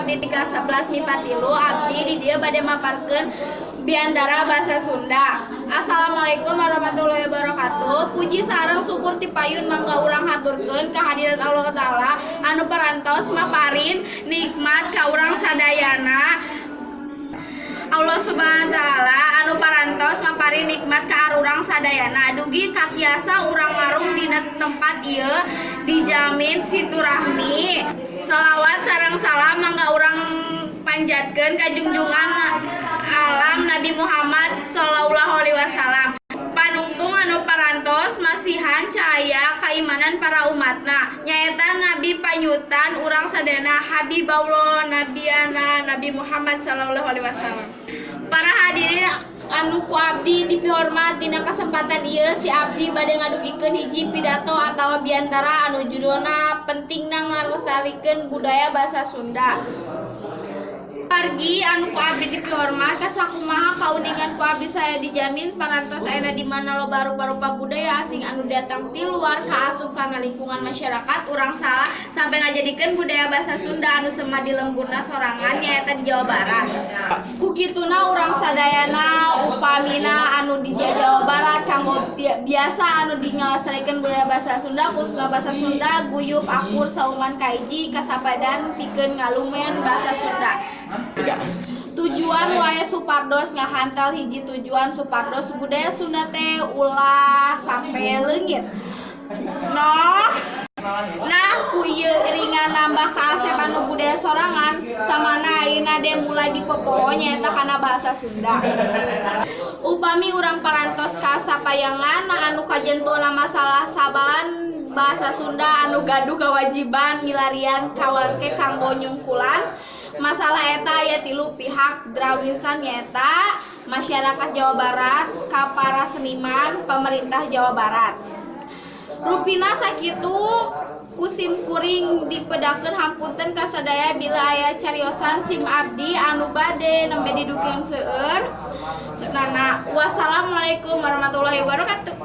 abdi tingkat 11 MIPA 3 abdi di dieu bade maparkeun biantara bahasa Sunda. Assalamualaikum warahmatullahi wabarakatuh. Puji sareng syukur ti payun mangga urang haturkeun kehadiran Allah Ta'ala anu parantos maparin nikmat ka urang sadayana. Allah Subhanahu wa Ta'ala anu parantos maparin nikmat ka arurang sadayana. Dugi katiasa urang marung dina tempat ieu dijamin siturahmi. Shalawat sareng salam mangga urang panjatkeun ka junjungan alam Nabi Muhammad sallallahu alaihi wasallam. Panungtung anu parantos masihan cahaya keimanan para umatna nyaeta Nabi panyutan urang sadayana Habibullah Nabiana Nabi Muhammad sallallahu alaihi wasallam. Para hadirin anu ku abdi dipihormat dina kasempatan ieu si abdi bade ngadugikeun hiji pidato atawa biantara anu judulna pentingna ngalestarikeun budaya basa Sunda. Pargi anu ku abdi dipihormat kasakumaha kauningan ku abdi saya dijamin parantos ayeuna di mana loba rupa-rupa budaya asing anu datang ti luar kaasup kana lingkungan masyarakat urang salah sampai ngajadikeun budaya basa Sunda anu sema di lemburna sorangan nyaeta di Jawa Barat. Ku kituna urang sadayana upamina anu di Jawa Barat kanggo biasa anu dingalestarikeun budaya basa Sunda khususna basa Sunda guyup akur sauman kaiji kasapadan pikeun ngalumen basa Sunda. Tujuan waya Supardos ngahantal hiji tujuan Supardos budaya Sunda teh ulah sampai leungit. Nah ku ieu ringan nambah kaasep anu budaya sorangan samana ayeuna de mulai dipopoho nyaeta kana bahasa Sunda. Upami urang parantos ka sapayangan anu kajentuna masalah sabalan bahasa Sunda anu gaduh kewajiban milarian kawanke kanggo nyungkulan masalah eta aya tilu pihak drawisan nyaeta masyarakat Jawa Barat, ka para seniman, pemerintah Jawa Barat. Rupina sakitu kusim kuring dipedakeun hampunten ka sadaya bila aya cariosan sim abdi anu bade nembe didukeun seueur. Nana wassalamualaikum warahmatullahi wabarakatuh.